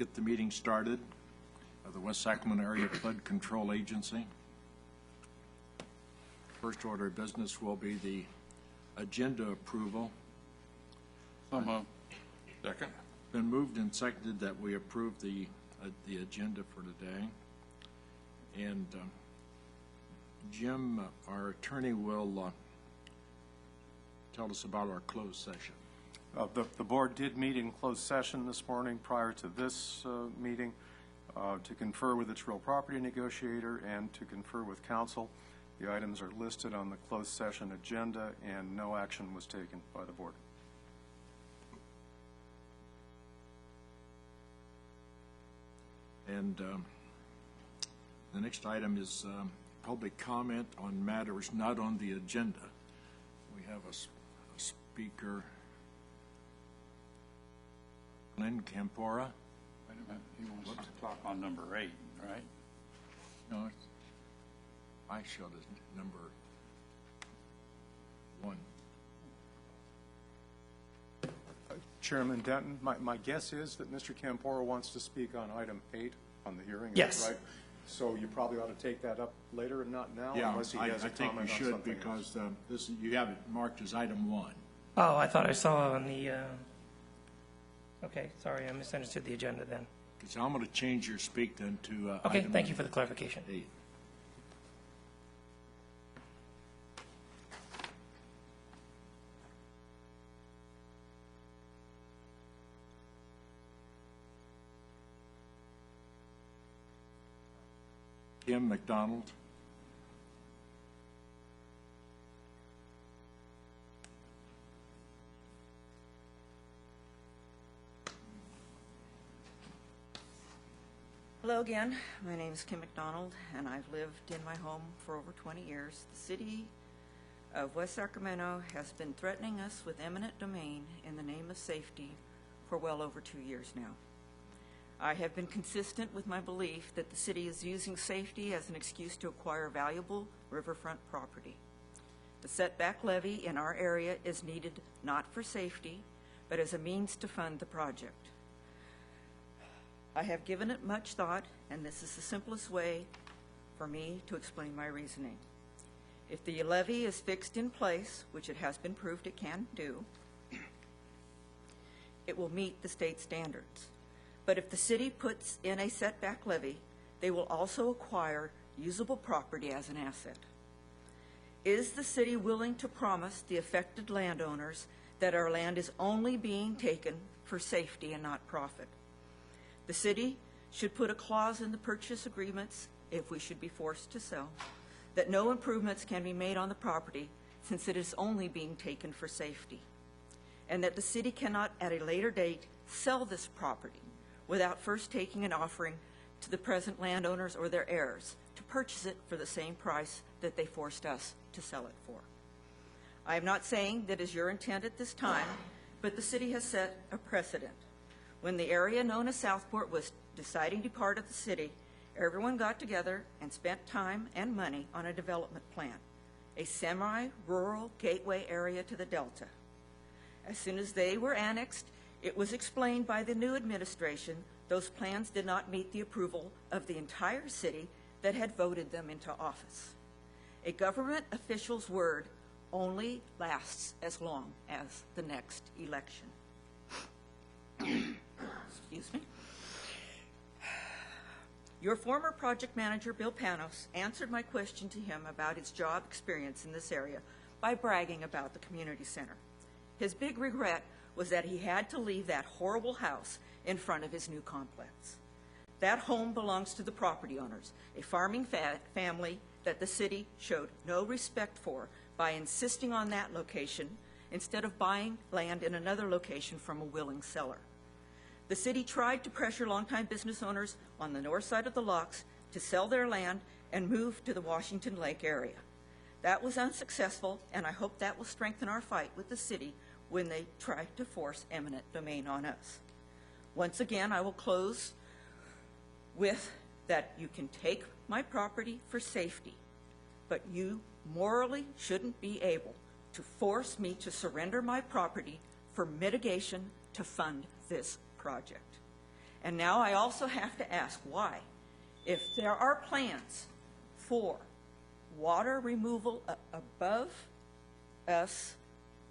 get the meeting started of the West Sacramento Area Flood Control Agency. First order of business will be the agenda approval. Second. Been moved and seconded that we approve the agenda for today. And Jim, our attorney, will tell us about our closed session. The board did meet in closed session this morning prior to this meeting to confer with its real property negotiator and to confer with counsel. The items are listed on the closed session agenda, and no action was taken by the board. And the next item is public comment on matters not on the agenda. We have a speaker, Glenn Campora. Wait a minute, he wants to talk on number 8, right? No, I showed as number 1. Chairman Denton, my guess is that Mr. Campora wants to speak on item 8 on the hearing. Yes. Right? So you probably ought to take that up later and not now, Yeah, unless he has I a think we comment on should something because else. this you have it marked as item 1. Oh, I thought I saw on the, okay, sorry, I misunderstood the agenda then. So I'm going to change your speak then to Okay, item thank you for the clarification. 8. Kim McDonald. Hello again. My name is Kim McDonald, and I've lived in my home for over 20 years. The city of West Sacramento has been threatening us with eminent domain in the name of safety for well over 2 years now. I have been consistent with my belief that the city is using safety as an excuse to acquire valuable riverfront property. The setback levy in our area is needed not for safety, but as a means to fund the project. I have given it much thought, and this is the simplest way for me to explain my reasoning. If the levy is fixed in place, which it has been proved it can do, it will meet the state standards. But if the city puts in a setback levy, they will also acquire usable property as an asset. Is the city willing to promise the affected landowners that our land is only being taken for safety and not profit? The city should put a clause in the purchase agreements, if we should be forced to sell, that no improvements can be made on the property since it is only being taken for safety, and that the city cannot at a later date sell this property without first taking an offering to the present landowners or their heirs to purchase it for the same price that they forced us to sell it for. I am not saying that is your intent at this time, but the city has set a precedent. When the area known as Southport was deciding to depart of the city, everyone got together and spent time and money on a development plan, a semi-rural gateway area to the Delta. As soon as they were annexed, it was explained by the new administration those plans did not meet the approval of the entire city that had voted them into office. A government official's word only lasts as long as the next election. Excuse me. Your former project manager, Bill Panos, answered my question to him about his job experience in this area by bragging about the community center. His big regret was that he had to leave that horrible house in front of his new complex. That home belongs to the property owners, a farming family that the city showed no respect for by insisting on that location instead of buying land in another location from a willing seller. The city tried to pressure longtime business owners on the north side of the locks to sell their land and move to the Washington Lake area. That was unsuccessful, and I hope that will strengthen our fight with the city when they try to force eminent domain on us. Once again, I will close with that you can take my property for safety, but you morally shouldn't be able to force me to surrender my property for mitigation to fund this project. And now I also have to ask why. If there are plans for water removal above us,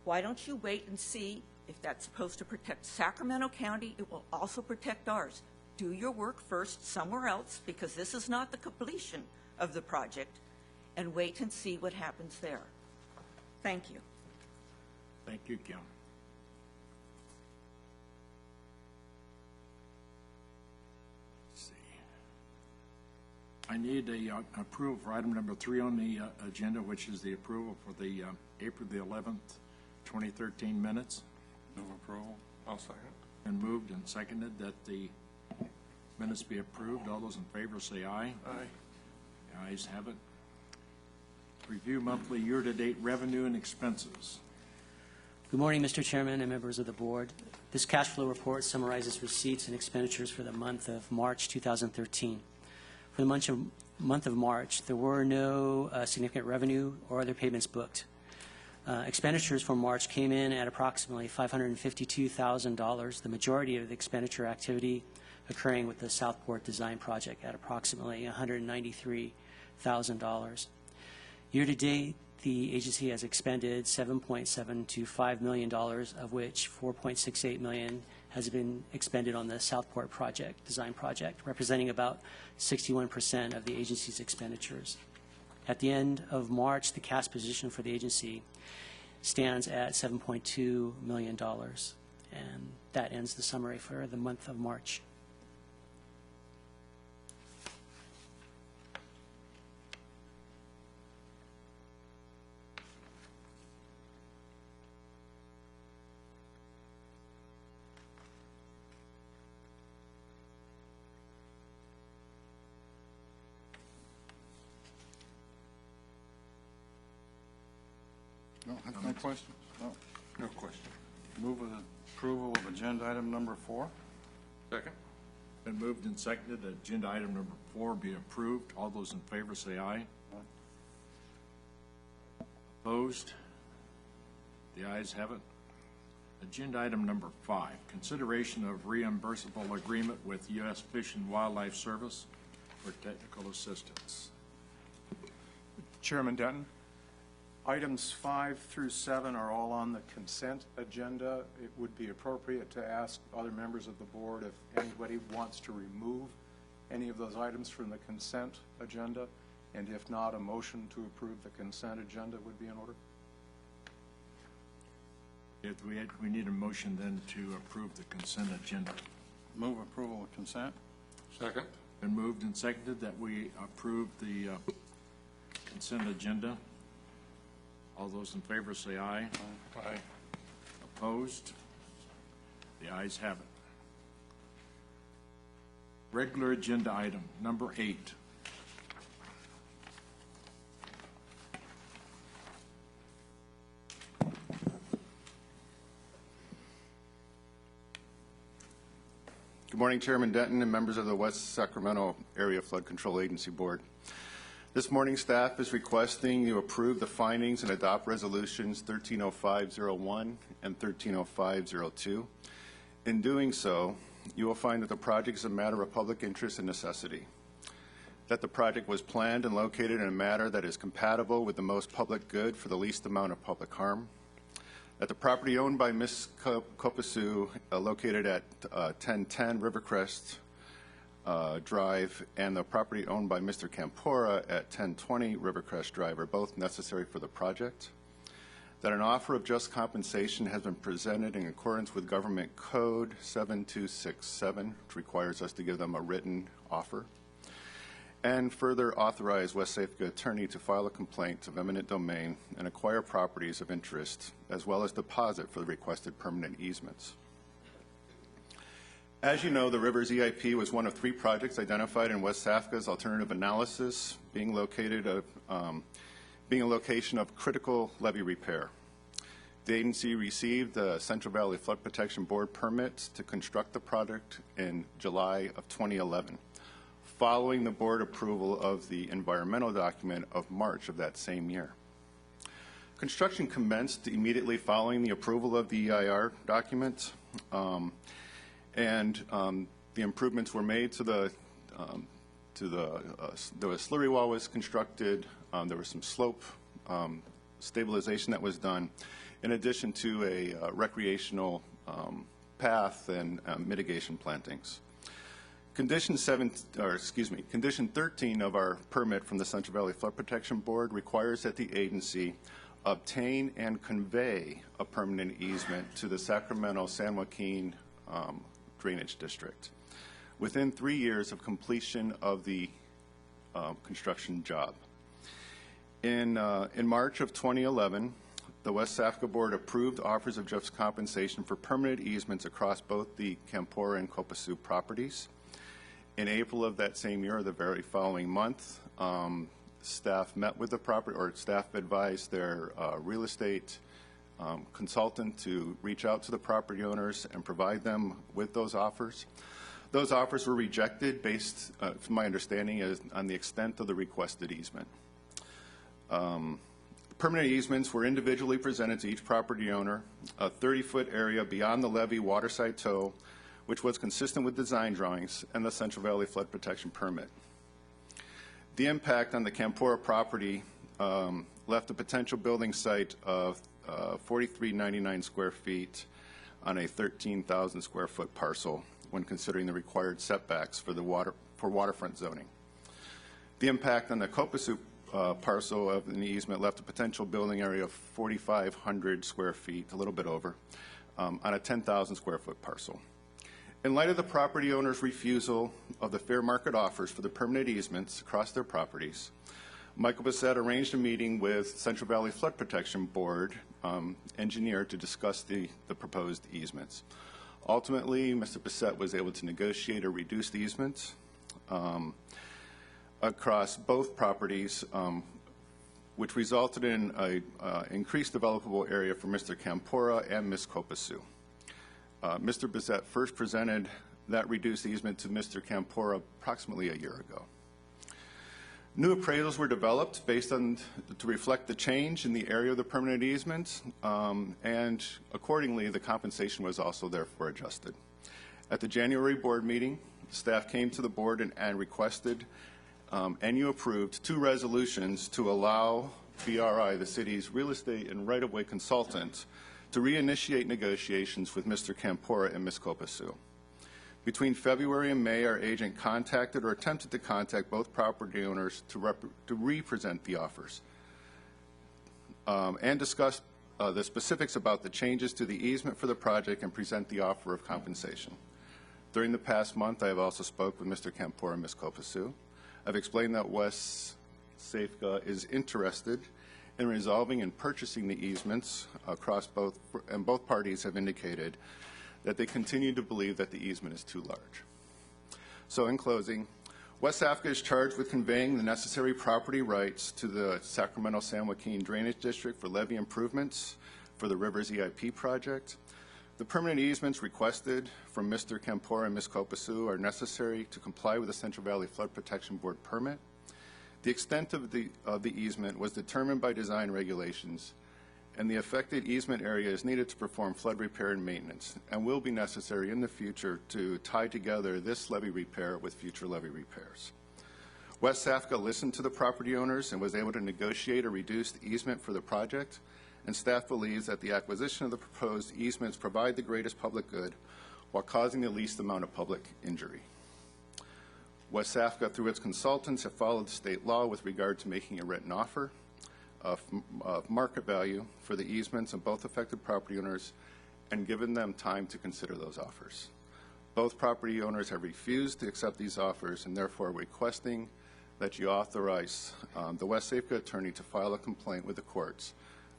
why don't you wait and see if that's supposed to protect Sacramento County? It will also protect ours. Do your work first somewhere else, because this is not the completion of the project, and wait and see what happens there. Thank you. Thank you, Kim. Let's see. I need a approval for item number 3 on the agenda, which is the approval for the April the 11th, 2013 minutes. Move approval. I'll second. Been moved and seconded that the minutes be approved. All those in favor say aye. Aye. The ayes have it. Review monthly year-to-date revenue and expenses. Good morning, Mr. Chairman and members of the board. This cash flow report summarizes receipts and expenditures for the month of March 2013. For the month of March, there were no significant revenue or other payments booked. Expenditures for March came in at approximately $552,000, the majority of the expenditure activity occurring with the Southport Design Project at approximately $193,000. Year-to-date, the agency has expended $7.725 million, of which $4.68 million has been expended on the Southport Design Project, representing about 61% of the agency's expenditures. At the end of March, the cash position for the agency stands at $7.2 million, and that ends the summary for the month of March. No questions? No. No question. Move with approval of agenda item number 4. Second. Been moved and seconded that agenda item number 4 be approved. All those in favor say aye. Opposed? The ayes have it. Agenda item number 5, consideration of reimbursable agreement with U.S. Fish and Wildlife Service for technical assistance. Chairman Denton, items 5 through 7 are all on the consent agenda. It would be appropriate to ask other members of the board if anybody wants to remove any of those items from the consent agenda, and if not, a motion to approve the consent agenda would be in order. We need a motion then to approve the consent agenda. Move approval of consent. Second. Been moved and seconded that we approve the consent agenda. All those in favor say aye. Aye. Opposed? The ayes have it. Regular agenda item number 8. Good morning, Chairman Denton and members of the West Sacramento Area Flood Control Agency Board. This morning, staff is requesting you approve the findings and adopt resolutions 130501 and 130502. In doing so, you will find that the project is a matter of public interest and necessity, that the project was planned and located in a manner that is compatible with the most public good for the least amount of public harm, that the property owned by Ms. Kopasu, located at 1010 Rivercrest Drive, and the property owned by Mr. Campora at 1020 Rivercrest Drive are both necessary for the project, that an offer of just compensation has been presented in accordance with Government Code 7267, which requires us to give them a written offer, and further authorize WSAFCA attorney to file a complaint of eminent domain and acquire properties of interest, as well as deposit for the requested permanent easements. As you know, the Rivers EIP was one of 3 projects identified in WSAFCA's alternative analysis, being a location of critical levee repair. The agency received the Central Valley Flood Protection Board permits to construct the project in July of 2011. Following the board approval of the environmental document of March of that same year. Construction commenced immediately following the approval of the EIR document, The improvements were made to the slurry wall was constructed. There was some slope stabilization that was done, in addition to a recreational path and mitigation plantings. Condition 13 of our permit from the Central Valley Flood Protection Board requires that the agency obtain and convey a permanent easement to the Sacramento-San Joaquin Drainage District within 3 years of completion of the construction job. In March of 2011, the WSAFCA Board approved offers of just compensation for permanent easements across both the Campora and Copasu properties. In April of that same year, or the very following month, staff met with the property, or staff advised their real estate consultant to reach out to the property owners and provide them with those offers. Those offers were rejected based, from my understanding, on the extent of the requested easement. Permanent easements were individually presented to each property owner, a 30-foot area beyond the levee waterside toe, which was consistent with design drawings and the Central Valley Flood Protection Permit. The impact on the Campora property left a potential building site of 4,399 square feet on a 13,000 square foot parcel when considering the required setbacks for waterfront zoning. The impact on the Copasu parcel of an easement left a potential building area of 4,500 square feet, a little bit over, on a 10,000 square foot parcel. In light of the property owner's refusal of the fair market offers for the permanent easements across their properties, Michael Bissett arranged a meeting with Central Valley Flood Protection Board engineer to discuss the proposed easements. Ultimately, Mr. Bissett was able to negotiate a reduced easement across both properties, which resulted in an increased developable area for Mr. Campora and Ms. Copasu. Mr. Bissett first presented that reduced easement to Mr. Campora approximately a year ago. New appraisals were developed to reflect the change in the area of the permanent easement, and accordingly, the compensation was also therefore adjusted. At the January board meeting, staff came to the board and requested, and you approved 2 resolutions to allow BRI, the city's real estate and right-of-way consultant, to reinitiate negotiations with Mr. Campora and Ms. Copasu. Between February and May, our agent contacted or attempted to contact both property owners to re-present the offers and discuss the specifics about the changes to the easement for the project and present the offer of compensation. During the past month, I have also spoke with Mr. Campora and Ms. Copasu. I've explained that WSAFCA is interested in resolving and purchasing the easements across both, and both parties have indicated that they continue to believe that the easement is too large. So in closing, WSAFCA is charged with conveying the necessary property rights to the Sacramento-San Joaquin Drainage District for levee improvements for the Rivers EIP project. The permanent easements requested from Mr. Campora and Ms. Copasu are necessary to comply with the Central Valley Flood Protection Board permit. The extent of the easement was determined by design regulations, and the affected easement area is needed to perform flood repair and maintenance and will be necessary in the future to tie together this levee repair with future levee repairs. WSAFCA listened to the property owners and was able to negotiate a reduced easement for the project, and staff believes that the acquisition of the proposed easements provide the greatest public good while causing the least amount of public injury. WSAFCA, through its consultants, have followed state law with regard to making a written offer of market value for the easements of both affected property owners and given them time to consider those offers. Both property owners have refused to accept these offers and therefore requesting that you authorize the WSAFCA attorney to file a complaint with the courts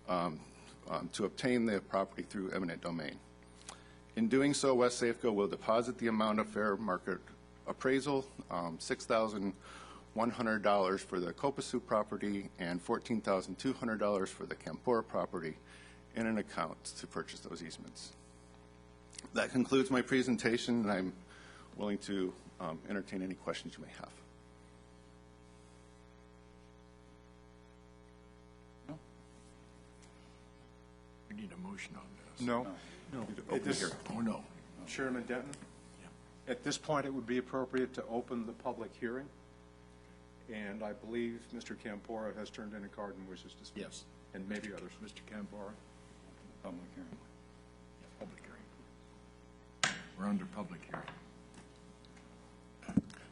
to obtain the property through eminent domain. In doing so, WSAFCA will deposit the amount of fair market appraisal, $6,100 for the Copasu property and $14,200 for the Campora property in an account to purchase those easements. That concludes my presentation, and I'm willing to entertain any questions you may have. No? We need a motion on this. No. No. This- Oh, no. Chairman Denton? At this point, it would be appropriate to open the public hearing, and I believe Mr. Campora has turned in a card and wishes to speak. Yes. And maybe others. Mr. Campora, Public hearing. public hearing. We're under public hearing.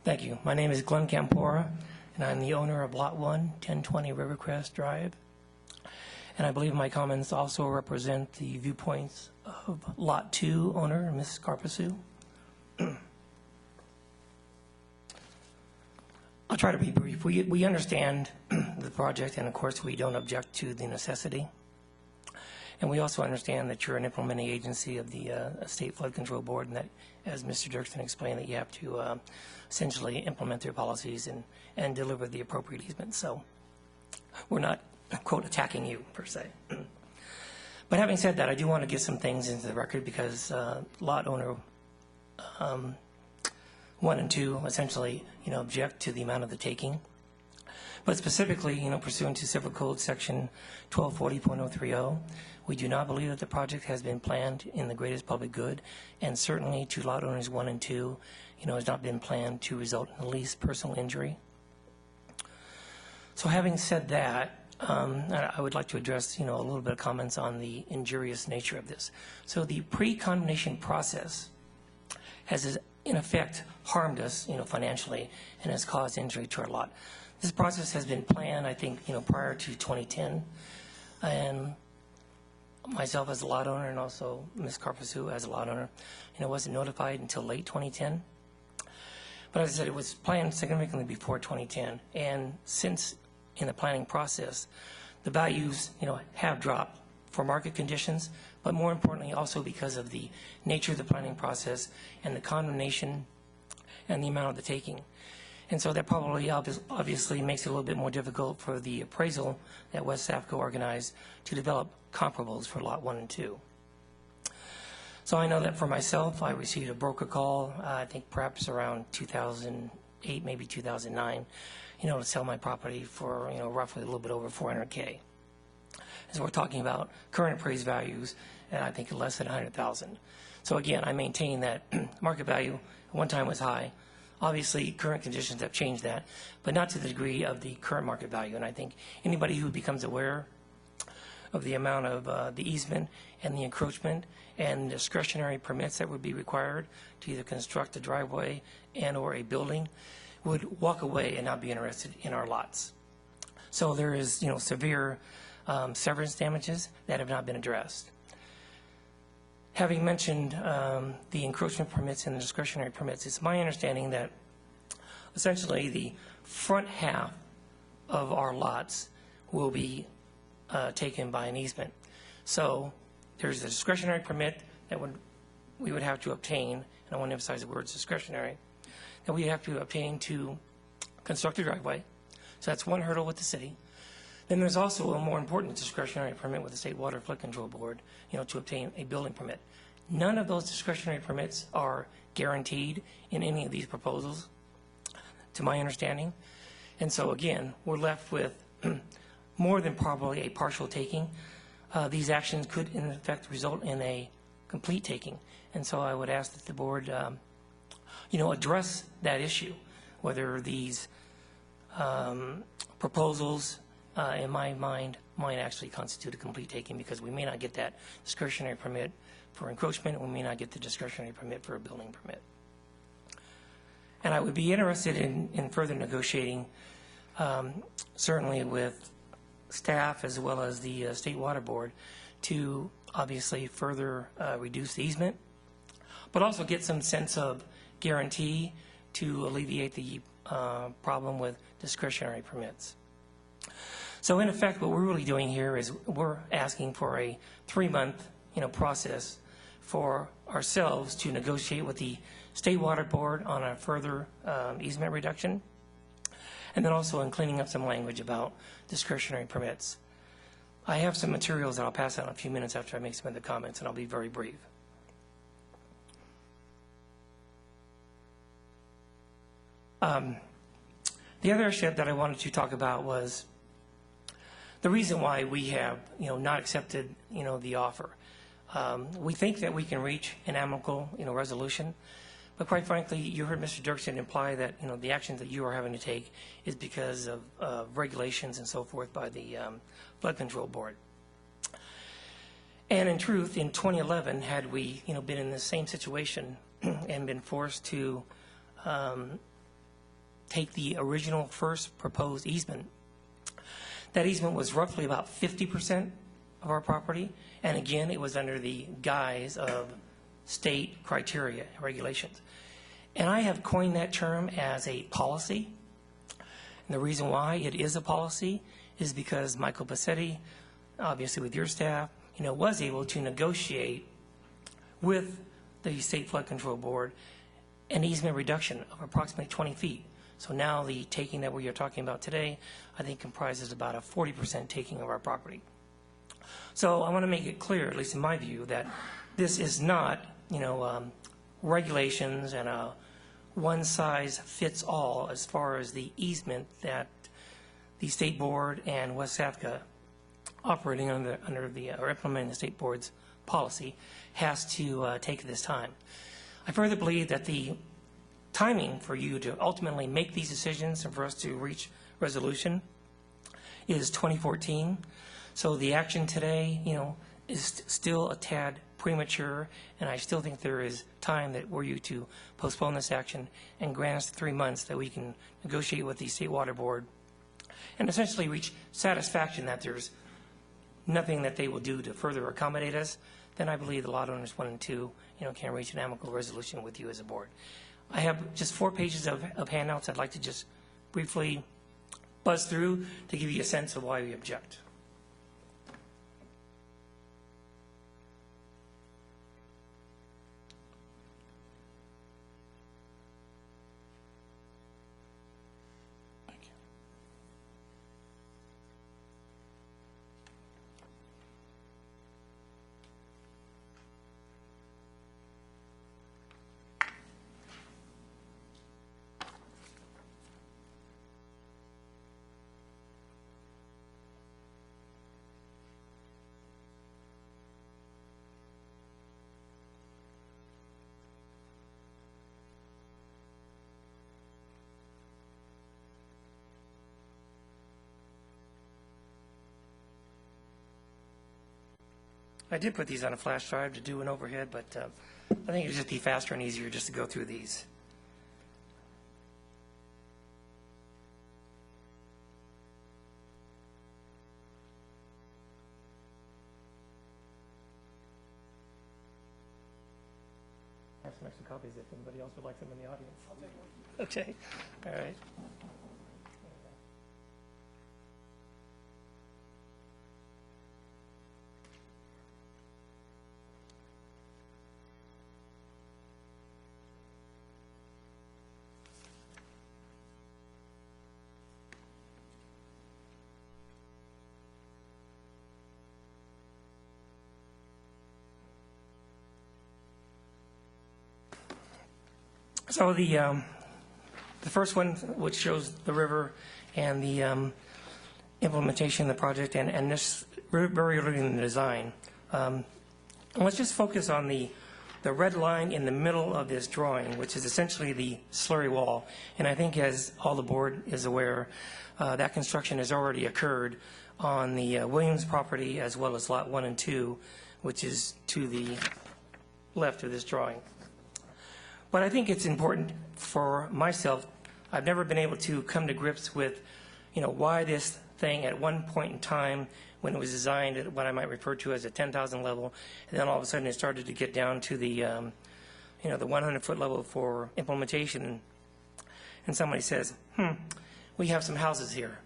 Thank you. My name is Glenn Campora, and I'm the owner of Lot 1, 1020 Rivercrest Drive. And I believe my comments also represent the viewpoints of Lot 2 owner, Ms. Carpasu. I'll try to be brief. We understand the project, and of course, we don't object to the necessity. And we also understand that you're an implementing agency of the State Flood Control Board, and that, as Mr. Dirksen explained, that you have to essentially implement their policies and deliver the appropriate easement. So we're not, quote, attacking you, per se. But having said that, I do want to get some things into the record because lot owner 1 and 2 essentially, object to the amount of the taking. But specifically, pursuant to Civil Code Section 1240.030, we do not believe that the project has been planned in the greatest public good, and certainly to lot owners 1 and 2, has not been planned to result in the least personal injury. So having said that, I would like to address, a little bit of comments on the injurious nature of this. So the pre-condemnation process has, in effect, harmed us, financially, and has caused injury to our lot. This process has been planned, I think, prior to 2010, and myself as a lot owner and also Ms. Carpasu as a lot owner, wasn't notified until late 2010. But as I said, it was planned significantly before 2010, and since in the planning process, the values, have dropped for market conditions, but more importantly also because of the nature of the planning process and the condemnation and the amount of the taking. And so that probably obviously makes it a little bit more difficult for the appraisal that WSAFCA organized to develop comparables for Lot 1 and 2. So I know that for myself, I received a broker call, I think perhaps around 2008, maybe 2009, to sell my property for, roughly a little bit over $400K. So we're talking about current appraised values, and I think less than $100,000. So again, I maintain that market value at one time was high. Obviously, current conditions have changed that, but not to the degree of the current market value. And I think anybody who becomes aware of the amount of the easement and the encroachment and discretionary permits that would be required to either construct a driveway and or a building would walk away and not be interested in our lots. So there is, severe severance damages that have not been addressed. Having mentioned the encroachment permits and the discretionary permits, it's my understanding that essentially the front half of our lots will be taken by an easement. So there's a discretionary permit that we would have to obtain, and I want to emphasize the words discretionary, that we have to obtain to construct a driveway. So that's one hurdle with the city. Then there's also a more important discretionary permit with the State Water Flood Control Board, to obtain a building permit. None of those discretionary permits are guaranteed in any of these proposals, to my understanding. And so again, we're left with more than probably a partial taking. These actions could in effect result in a complete taking. And so I would ask that the board, address that issue, whether these proposals, in my mind, might actually constitute a complete taking, because we may not get that discretionary permit for encroachment, and we may not get the discretionary permit for a building permit. And I would be interested in further negotiating, certainly with staff as well as the State Water Board, to obviously further reduce the easement, but also get some sense of guarantee to alleviate the problem with discretionary permits. So in effect, what we're really doing here is we're asking for a 3-month, process for ourselves to negotiate with the State Water Board on a further easement reduction, and then also in cleaning up some language about discretionary permits. I have some materials that I'll pass out in a few minutes after I make some of the comments, and I'll be very brief. The other issue that I wanted to talk about was the reason why we have, not accepted, the offer. We think that we can reach an amicable, resolution, But quite frankly, you heard Mr. Dirksen imply that, the actions that you are having to take is because of regulations and so forth by the Flood Control Board. And in truth, in 2011, had we, been in the same situation and been forced to take the original first proposed easement, that easement was roughly about 50% of our property. And again, it was under the guise of state criteria and regulations. And I have coined that term as a policy. And the reason why it is a policy is because Michael Bassetti, obviously with your staff, was able to negotiate with the State Flood Control Board an easement reduction of approximately 20 feet. So now the taking that we are talking about today, I think comprises about a 40% taking of our property. So I want to make it clear, at least in my view, that this is not, regulations and a one-size-fits-all as far as the easement that the State Board and WSAFCA, operating under the or implementing the State Board's policy, has to take at this time. I further believe that the timing for you to ultimately make these decisions and for us to reach resolution is 2014. So the action today, is still a tad premature, and I still think there is time that were you to postpone this action and grant us 3 months that we can negotiate with the State Water Board and essentially reach satisfaction that there's nothing that they will do to further accommodate us, then I believe the lot owners 1 and 2, can reach an amicable resolution with you as a board. I have just 4 pages of handouts I'd like to just briefly buzz through to give you a sense of why we object. I did put these on a flash drive to do an overhead, but I think it would just be faster and easier just to go through these. I have some extra copies if anybody else would like them in the audience. I'll take one. Okay. All right. So the first one, which shows the river and the implementation of the project, and this very early in the design. Let's just focus on the red line in the middle of this drawing, which is essentially the slurry wall. And I think, as all the board is aware, that construction has already occurred on the Williams property as well as Lot 1 and 2, which is to the left of this drawing. But I think it's important for myself. I've never been able to come to grips with, why this thing at one point in time when it was designed at what I might refer to as a 10,000 level, and then all of a sudden it started to get down to the, the 100-foot level for implementation. And somebody says, we have some houses here.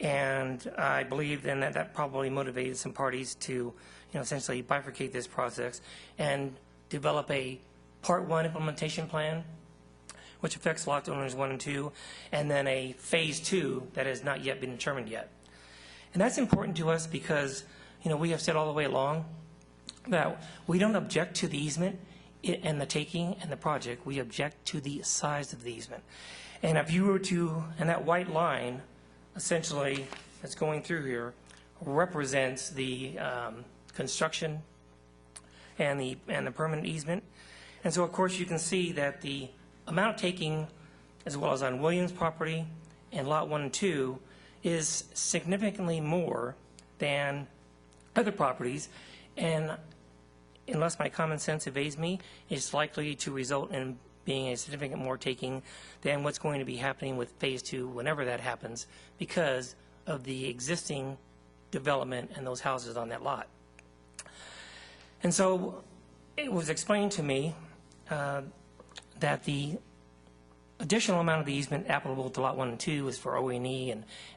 And I believe then that probably motivated some parties to, essentially bifurcate this process and develop a Part 1 implementation plan, which affects lot owners 1 and 2, and then a Phase 2 that has not yet been determined yet. And that's important to us because, we have said all the way along that we don't object to the easement and the taking and the project. We object to the size of the easement. And if you were to, and that white line, essentially, that's going through here, represents the construction and the permanent easement. And so, of course, you can see that the amount of taking, as well as on Williams' property and Lot 1 and 2, is significantly more than other properties, and unless my common sense evades me, it's likely to result in being a significant more taking than what's going to be happening with Phase 2 whenever that happens, because of the existing development and those houses on that lot. And so it was explained to me that the additional amount of the easement applicable to Lot 1 and 2 is for O&E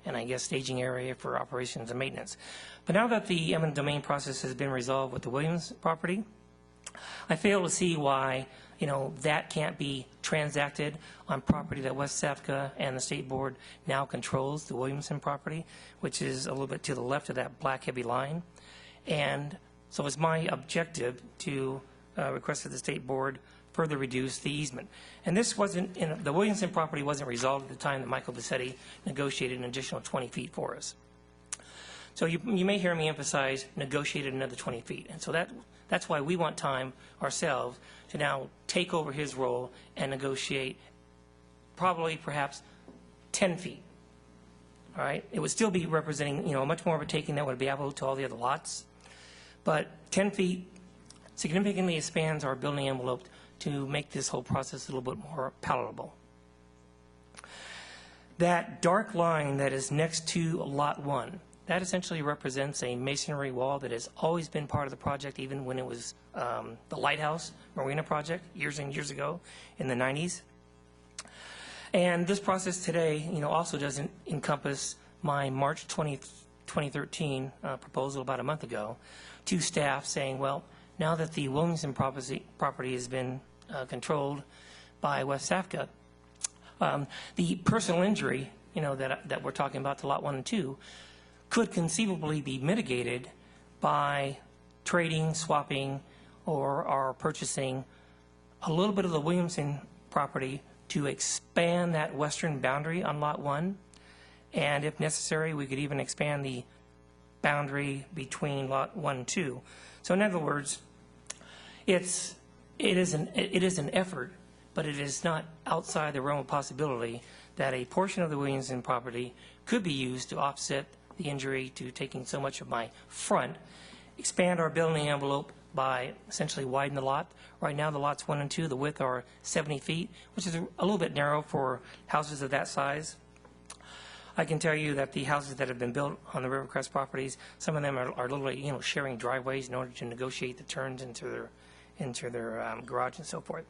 and I guess staging area for operations and maintenance. But now that the eminent domain process has been resolved with the Williams property, I fail to see why, that can't be transacted on property that WSAFCA and the State Board now controls, the Williamson property, which is a little bit to the left of that black heavy line. And so it's my objective to request that the State Board further reduce the easement. And this wasn't, the Williamson property wasn't resolved at the time that Michael Bassetti negotiated an additional 20 feet for us. So you may hear me emphasize negotiated another 20 feet. And so that's why we want time ourselves to now take over his role and negotiate probably perhaps 10 feet. All right? It would still be representing, much more of a taking that would be applicable to all the other lots. But 10 feet significantly expands our building envelope to make this whole process a little bit more palatable. That dark line that is next to Lot 1, that essentially represents a masonry wall that has always been part of the project, even when it was the Lighthouse Marina project years and years ago in the 90s. And this process today, also doesn't encompass my March 2013 proposal about a month ago to staff saying, well, now that the Williamson property has been controlled by WSAFCA, the personal injury, that we're talking about to Lot 1 and 2 could conceivably be mitigated by trading, swapping, or purchasing a little bit of the Williamson property to expand that western boundary on Lot 1. And if necessary, we could even expand the boundary between Lot 1 and 2. So in other words, it is an effort, but it is not outside the realm of possibility that a portion of the Williamson property could be used to offset the injury to taking so much of my front, expand our building envelope by essentially widen the lot. Right now, the lots 1 and 2, the width are 70 feet, which is a little bit narrow for houses of that size. I can tell you that the houses that have been built on the Rivercrest properties, some of them are literally, sharing driveways in order to negotiate the turns into their garage and so forth.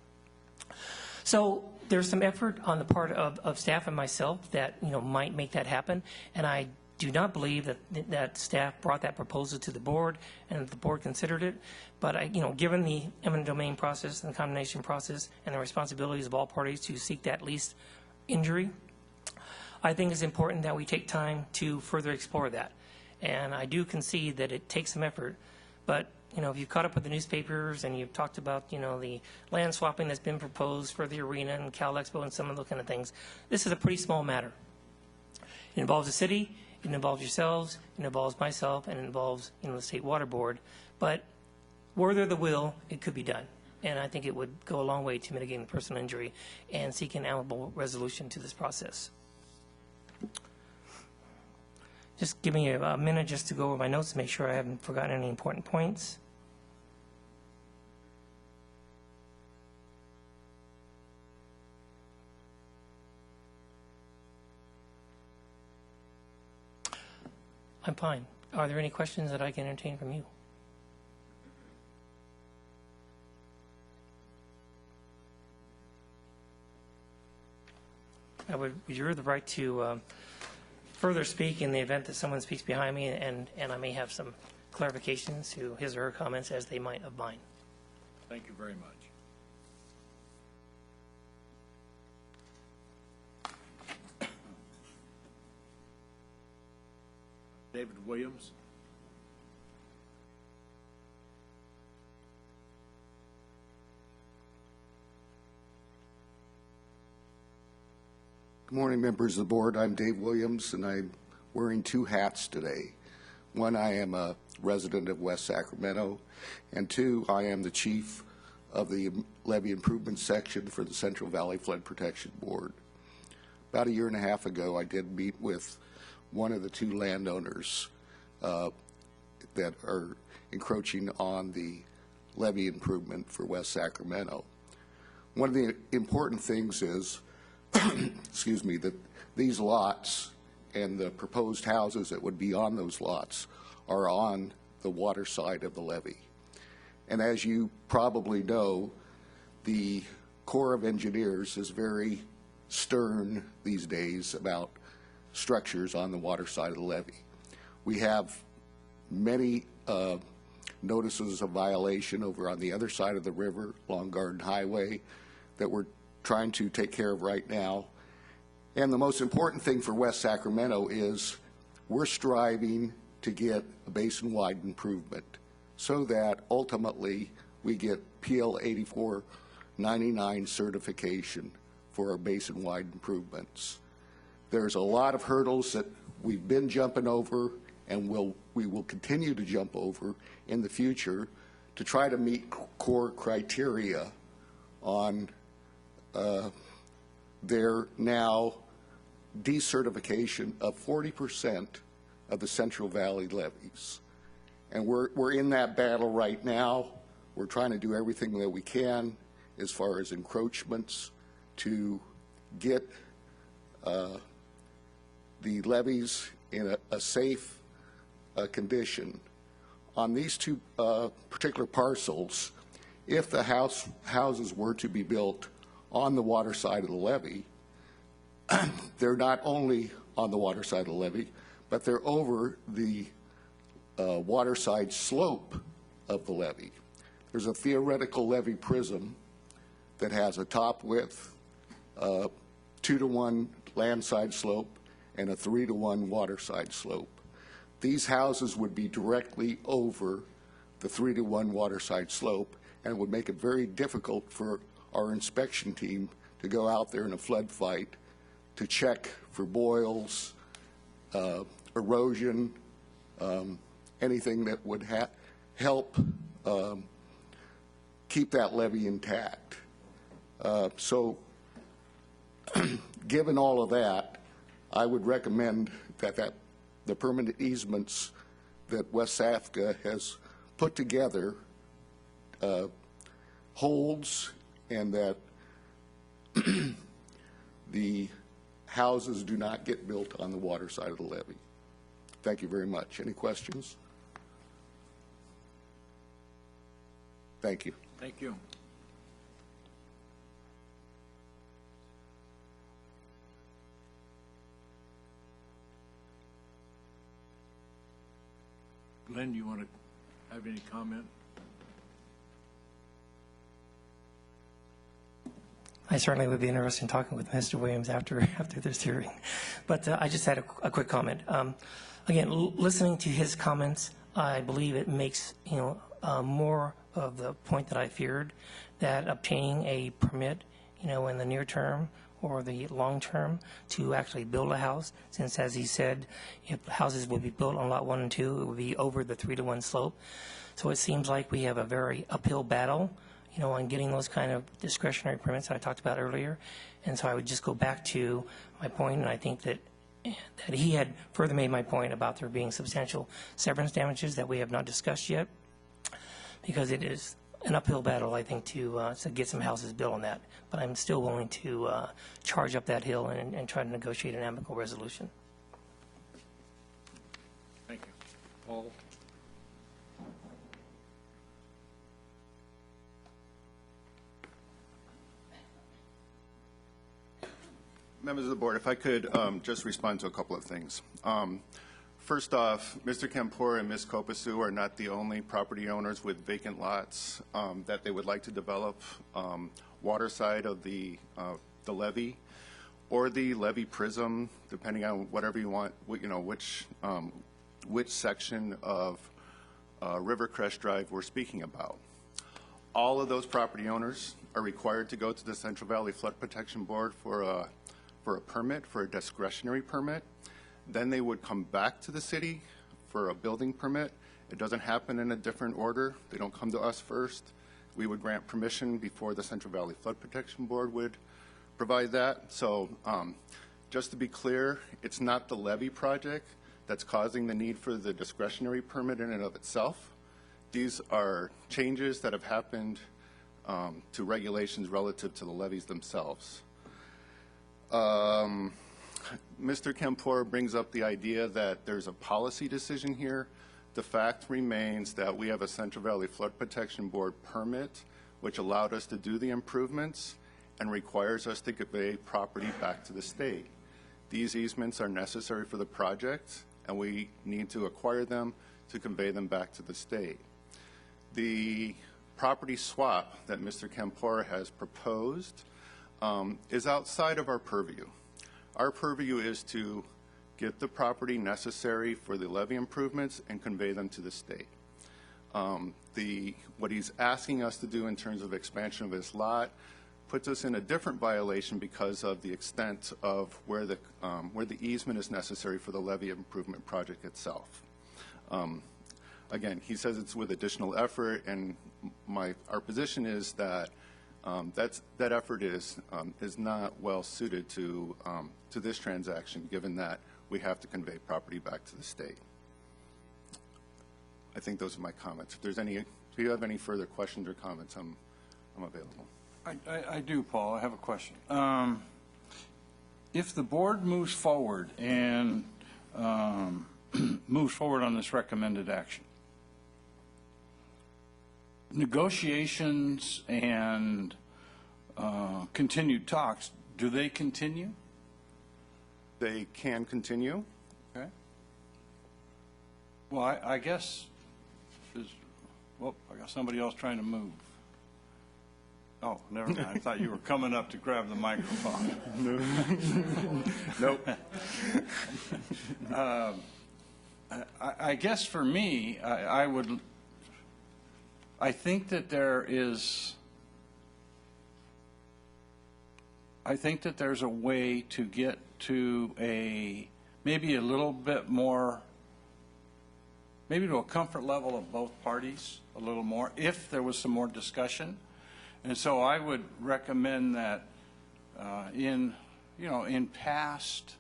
So there's some effort on the part of staff and myself that might make that happen, and I do not believe that staff brought that proposal to the board and that the board considered it. But given the eminent domain process and the condemnation process and the responsibilities of all parties to seek that least injury, I think it's important that we take time to further explore that. And I do concede that it takes some effort, but if you've caught up with the newspapers and you've talked about, the land swapping that's been proposed for the arena and Cal Expo and some of those kind of things, this is a pretty small matter. It involves the city, it involves yourselves, it involves myself, and it involves, the State Water Board. But were there the will, it could be done. And I think it would go a long way to mitigating the personal injury and seeking an amicable resolution to this process. Just give me a minute just to go over my notes to make sure I haven't forgotten any important points. I'm fine. Are there any questions that I can entertain from you? I would reserve the right to further speak in the event that someone speaks behind me, and I may have some clarifications to his or her comments as they might of mine. Thank you very much. David Williams. Good morning, members of the board. I'm Dave Williams, and I'm wearing two hats today. One, I am a resident of West Sacramento, and two, I am the chief of the levee improvement section for the Central Valley Flood Protection Board. About a year and a half ago, I did meet with one of the two landowners that are encroaching on the levee improvement for West Sacramento. One of the important things is, excuse me, that these lots and the proposed houses that would be on those lots are on the water side of the levee. And as you probably know, the Corps of Engineers is very stern these days about structures on the water side of the levee. We have many notices of violation over on the other side of the river, along Garden Highway, that we're trying to take care of right now. And the most important thing for West Sacramento is we're striving to get a basin-wide improvement so that ultimately we get PL 8499 certification for our basin-wide improvements. There's a lot of hurdles that we've been jumping over and we will continue to jump over in the future to try to meet core criteria on their now decertification of 40% of the Central Valley levees. And we're in that battle right now. We're trying to do everything that we can as far as encroachments to get the levees in a safe condition. On these two particular parcels, if the houses were to be built on the water side of the levee, they're not only on the water side of the levee, but they're over the waterside slope of the levee. There's a theoretical levee prism that has a top width, 2-to-1 landside slope, and a 3-to-1 waterside slope. These houses would be directly over the 3-to-1 waterside slope, and would make it very difficult for our inspection team to go out there in a flood fight to check for boils, erosion, anything that would help keep that levee intact. So given all of that, I would recommend that the permanent easements that WSAFCA has put together holds, and that the houses do not get built on the water side of the levee. Thank you very much. Any questions? Thank you. Thank you. Glenn, do you want to have any comment? I certainly would be interested in talking with Mr. Williams after this hearing. But I just had a quick comment. Again, listening to his comments, I believe it makes, more of the point that I feared, that obtaining a permit, in the near term or the long term to actually build a house, since, as he said, if houses would be built on lot 1 and 2, it would be over the 3-to-1 slope. So it seems like we have a very uphill battle, on getting those kind of discretionary permits that I talked about earlier. And so I would just go back to my point, and I think that he had further made my point about there being substantial severance damages that we have not discussed yet, because it is an uphill battle, I think, to get some houses built on that. But I'm still willing to charge up that hill and try to negotiate an amicable resolution. Thank you. Paul? Members of the board, if I could just respond to a couple of things. First off, Mr. Kampor and Ms. Kopasu are not the only property owners with vacant lots that they would like to develop water side of the levee or the levee prism, depending on whatever you want, which section of Rivercrest Drive we're speaking about. All of those property owners are required to go to the Central Valley Flood Protection Board for a permit, for a discretionary permit. Then they would come back to the city for a building permit. It doesn't happen in a different order. They don't come to us first. we would grant permission before the Central Valley Flood Protection Board would provide that. So just to be clear, it's not the levee project that's causing the need for the discretionary permit in and of itself. These are changes that have happened to regulations relative to the levees themselves. Mr. Kempor brings up the idea that there's a policy decision here. The fact remains that we have a Central Valley Flood Protection Board permit which allowed us to do the improvements and requires us to convey property back to the state. These easements are necessary for the project, and we need to acquire them to convey them back to the state. The property swap that Mr. Kempor has proposed is outside of our purview. Our purview is to get the property necessary for the levee improvements and convey them to the state. What he's asking us to do in terms of expansion of his lot puts us in a different violation because of the extent of where the easement is necessary for the levee improvement project itself. Again, he says it's with additional effort, and our position is that that effort is not well suited to this transaction, given that we have to convey property back to the state. I think those are my comments. If you have any further questions or comments, I'm available. I do, Paul. I have a question. If the board moves forward and moves forward on this recommended action, negotiations and continued talks, do they continue? They can continue. Okay. Well, I guess I got somebody else trying to move. Oh, never mind. I thought you were coming up to grab the microphone. Nope. I guess for me, I think that there's a way to get to maybe a little bit more, maybe to a comfort level of both parties a little more, if there was some more discussion. And so I would recommend that in past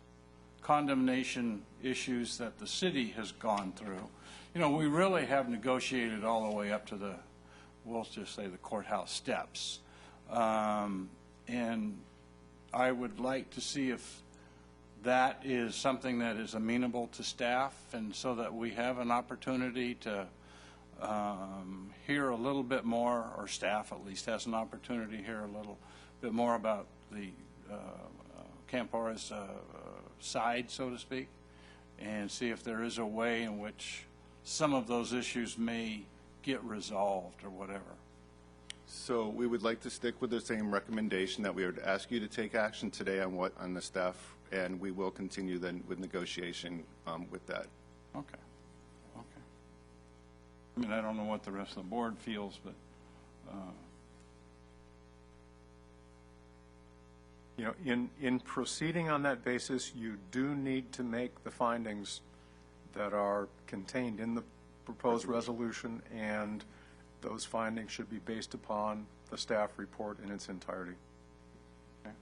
condemnation issues that the city has gone through, we really have negotiated all the way up to we'll just say the courthouse steps. And I would like to see if that is something that is amenable to staff, and so that we have an opportunity to hear a little bit more, or staff at least has an opportunity to hear a little bit more about the Campora's side, so to speak, and see if there is a way in which some of those issues may get resolved or whatever. So we would like to stick with the same recommendation that we would ask you to take action today on the staff, and we will continue then with negotiation with that. Okay. I mean, I don't know what the rest of the board feels, but in proceeding on that basis, you do need to make the findings that are contained in the proposed resolution, and those findings should be based upon the staff report in its entirety. okay.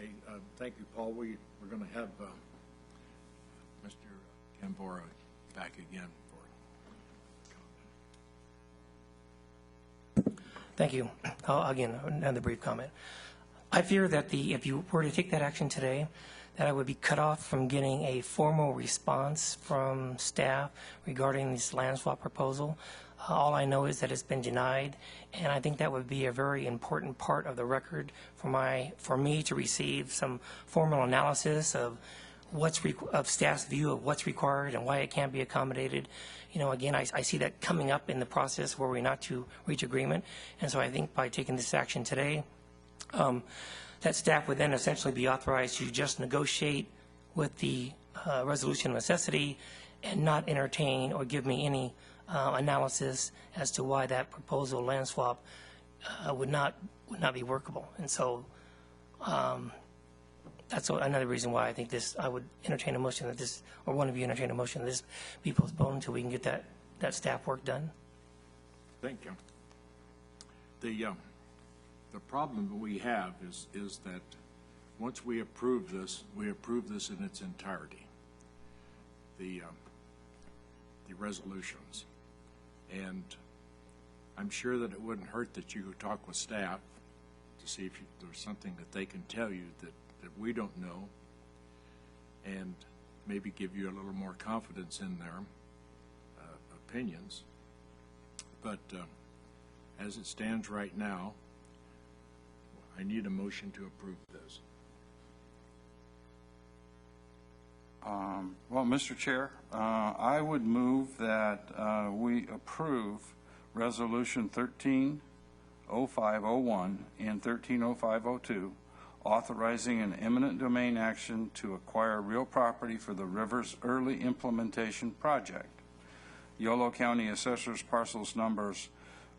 Okay, thank you, Paul. We're going to have Mr. Kempor back again for comment. Thank you. Again, another brief comment. I fear that if you were to take that action today, that I would be cut off from getting a formal response from staff regarding this land swap proposal. All I know is that it's been denied, and I think that would be a very important part of the record for me to receive some formal analysis of of staff's view of what's required and why it can't be accommodated. Again, I see that coming up in the process where we're not to reach agreement, and so I think by taking this action today, that staff would then essentially be authorized to just negotiate with the resolution of necessity and not entertain or give me any analysis as to why that proposal land swap would not be workable. And so that's another reason why I think this, I would entertain a motion that this, or one of you entertain a motion that this be postponed until we can get that staff work done. Thank you. The problem that we have is that once we approve this in its entirety, the resolutions. And I'm sure that it wouldn't hurt that you talk with staff to see if there's something that they can tell you that we don't know, and maybe give you a little more confidence in their opinions. But as it stands right now, I need a motion to approve this. Well, Mr. Chair, I would move that we approve Resolution 130501 and 130502, authorizing an eminent domain action to acquire real property for the Rivers Early Implementation Project. Yolo County Assessors parcels numbers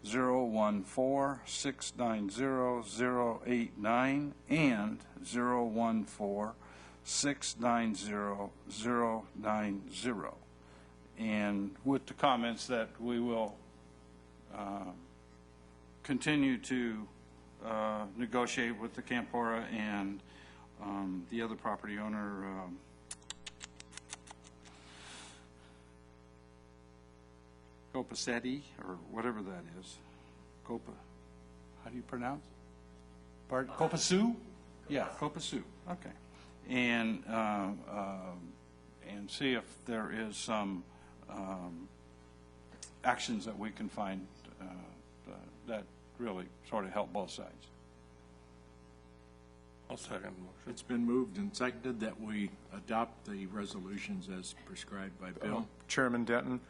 014-690-089 and 014-690-090. And with the comments that we will continue to negotiate with the Campora and the other property owner, Copacetti, or whatever that is. Copa, how do you pronounce? Copasu? Yeah, Copasu. Okay. And see if there is some actions that we can find that really sort of help both sides. I'll second the motion. It's been moved and seconded that we adopt the resolutions as prescribed by Bill. Chairman Denton,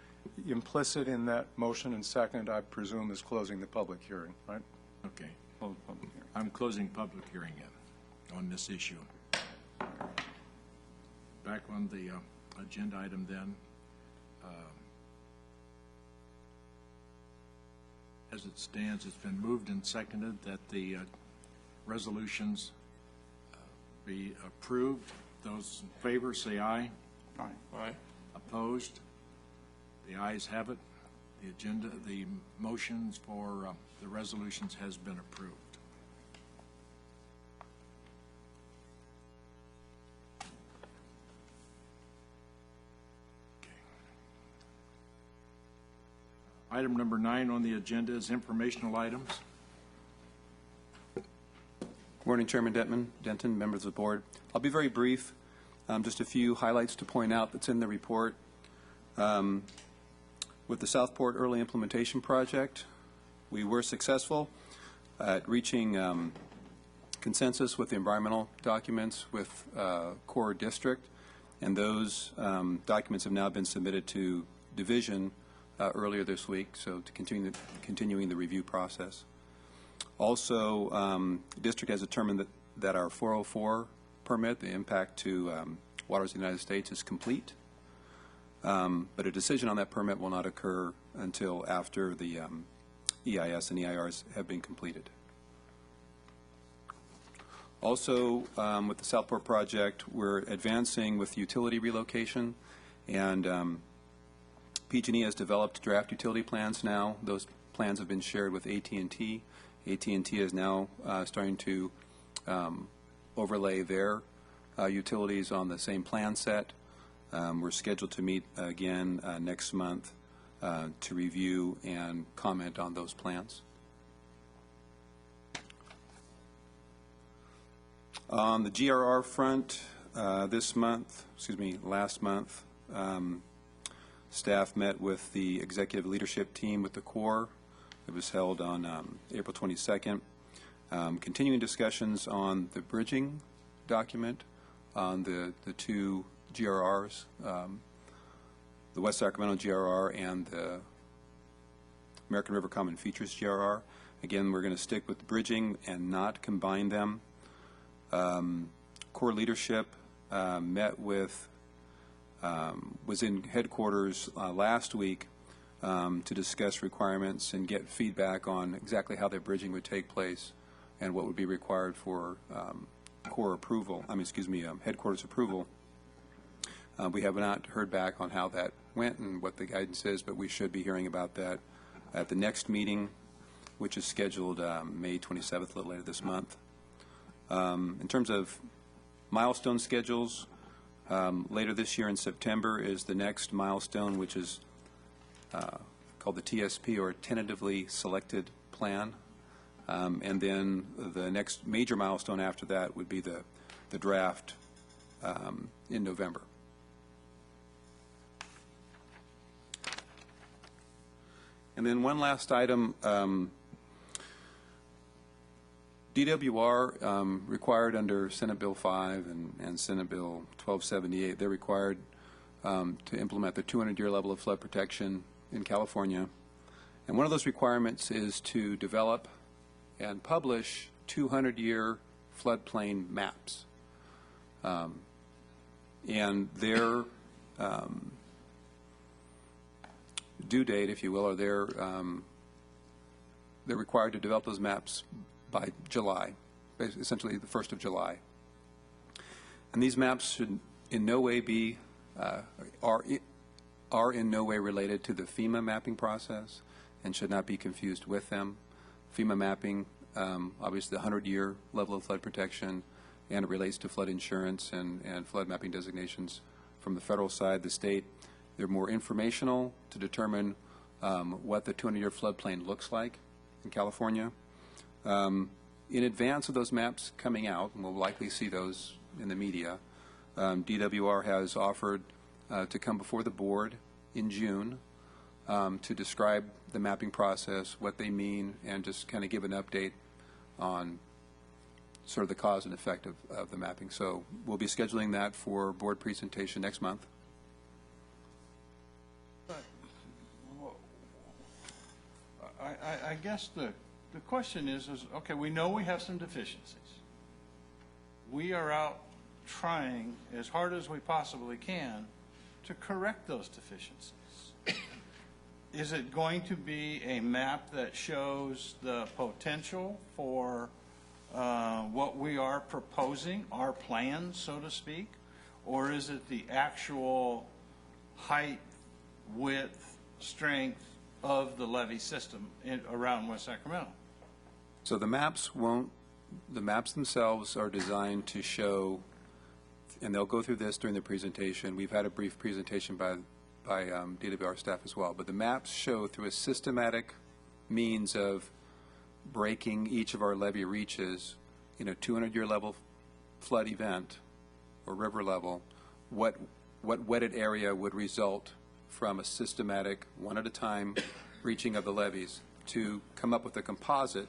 implicit in that motion and second, I presume, is closing the public hearing, right? Okay. Close public hearing. I'm closing public hearing on this issue. Back on the agenda item then. As it stands, it's been moved and seconded that the resolutions be approved. Those in favor say aye. Aye. Aye. Opposed? The ayes have it. The motions for the resolutions has been approved. Item number 9 on the agenda is informational items. Good morning, Chairman Denton, members of the board. I'll be very brief. Just a few highlights to point out that's in the report. With the Southport Early Implementation Project, we were successful at reaching consensus with the environmental documents with core district, and those documents have now been submitted to division earlier this week, so to continuing the review process. Also, the district has determined that our 404 permit, the impact to waters of the United States, is complete. But a decision on that permit will not occur until after the EIS and EIRs have been completed. Also, with the Southport project, we're advancing with utility relocation, and PG&E has developed draft utility plans now. Those plans have been shared with AT&T. AT&T is now starting to overlay their utilities on the same plan set. We're scheduled to meet again next month to review and comment on those plans. On the GRR front, last month, staff met with the executive leadership team with the Corps. It was held on April 22nd. Continuing discussions on the bridging document on the two GRRs, the West Sacramento GRR and the American River Common Features GRR. Again, we're going to stick with bridging and not combine them. Corps leadership met with, was in headquarters last week to discuss requirements and get feedback on exactly how that bridging would take place and what would be required for core approval, headquarters approval. We have not heard back on how that went and what the guidance is, but we should be hearing about that at the next meeting, which is scheduled May 27th, a little later this month. In terms of milestone schedules, later this year in September is the next milestone, which is called the TSP, or Tentatively Selected Plan. And then the next major milestone after that would be the draft in November. And then one last item, DWR required under Senate Bill 5 and Senate Bill 1278, they're required to implement the 200-year level of flood protection in California. And one of those requirements is to develop and publish 200-year floodplain maps. And their due date, if you will, or they're required to develop those maps by July, essentially the 1st of July. And these maps should in no way be, are in no way related to the FEMA mapping process and should not be confused with them. FEMA mapping, obviously the 100-year level of flood protection, and it relates to flood insurance and flood mapping designations from the federal side. The state, they're more informational to determine what the 200-year floodplain looks like in California. In advance of those maps coming out, and we'll likely see those in the media, DWR has offered to come before the board in June to describe the mapping process, what they mean, and just kind of give an update on sort of the cause and effect of the mapping. So we'll be scheduling that for board presentation next month. I guess the question is, okay, we know we have some deficiencies. We are out trying as hard as we possibly can to correct those deficiencies. Is it going to be a map that shows the potential for what we are proposing, our plan, so to speak? Or is it the actual height, width, strength of the levee system around West Sacramento? So the maps themselves are designed to show, and they'll go through this during the presentation. We've had a brief presentation by DWR staff as well, but the maps show through a systematic means of breaking each of our levee reaches in a 200-year level flood event or river level, what wetted area would result from a systematic, one at a time, reaching of the levees to come up with a composite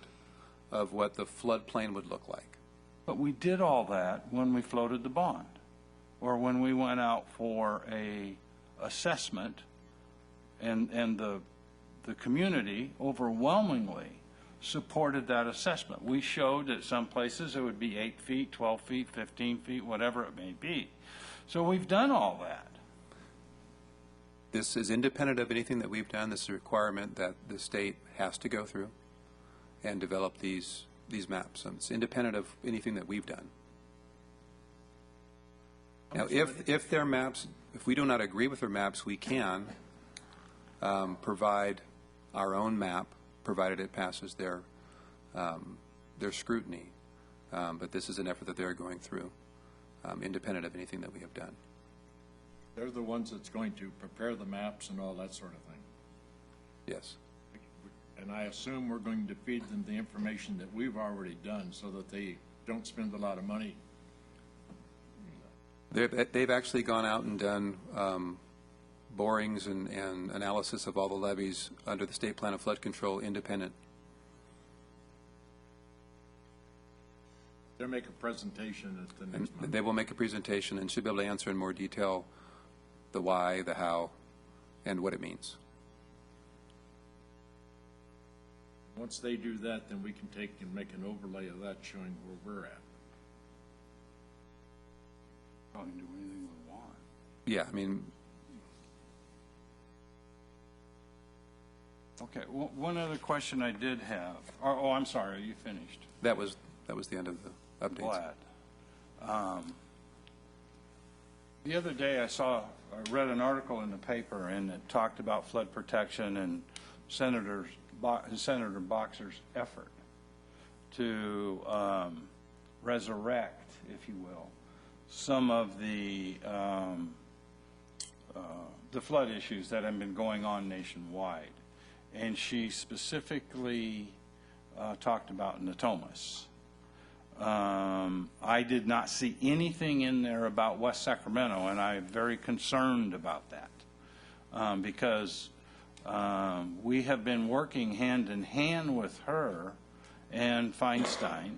of what the floodplain would look like. But we did all that when we floated the bond, or when we went out for a assessment, and the community overwhelmingly supported that assessment. We showed that some places it would be 8 feet, 12 feet, 15 feet, whatever it may be. So we've done all that. This is independent of anything that we've done. This is a requirement that the state has to go through and develop these maps. And it's independent of anything that we've done. Now, if their maps, if we do not agree with their maps, we can provide our own map, provided it passes their scrutiny. But this is an effort that they're going through, independent of anything that we have done. They're the ones that's going to prepare the maps and all that sort of thing. Yes. And I assume we're going to feed them the information that we've already done so that they don't spend a lot of money. They've actually gone out and done borings and analysis of all the levees under the State Plan of Flood Control independent. They'll make a presentation at the next month. They will make a presentation and should be able to answer in more detail the why, the how, and what it means. Once they do that, then we can take and make an overlay of that showing where we're at. Probably do anything we want. Yeah, I mean, Okay, one other question I did have. Oh, I'm sorry, are you finished? That was the end of the updates. Glad. The other day I read an article in the paper, and it talked about flood protection and Senator Boxer's effort to resurrect, if you will, some of the flood issues that have been going on nationwide. And she specifically talked about Natomas. I did not see anything in there about West Sacramento, and I'm very concerned about that because we have been working hand in hand with her and Feinstein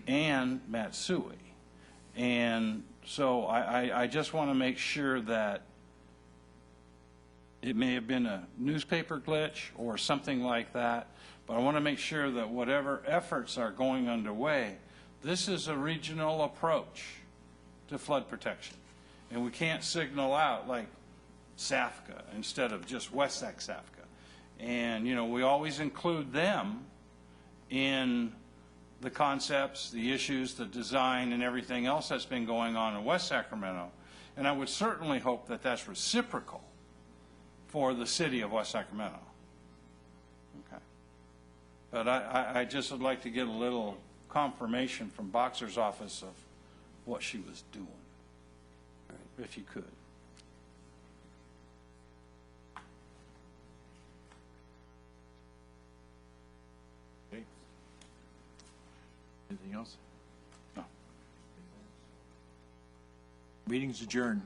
and Matsui. And so I just want to make sure that it may have been a newspaper glitch or something like that, but I want to make sure that whatever efforts are going underway, this is a regional approach to flood protection. And we can't signal out like SAFCA instead of just WSAFCA. And, you know, we always include them in the concepts, the issues, the design, and everything else that's been going on in West Sacramento. And I would certainly hope that that's reciprocal for the city of West Sacramento. Okay. But I just would like to get a little confirmation from Boxer's office of what she was doing, if you could. Okay. Anything else? No. Meeting's adjourned.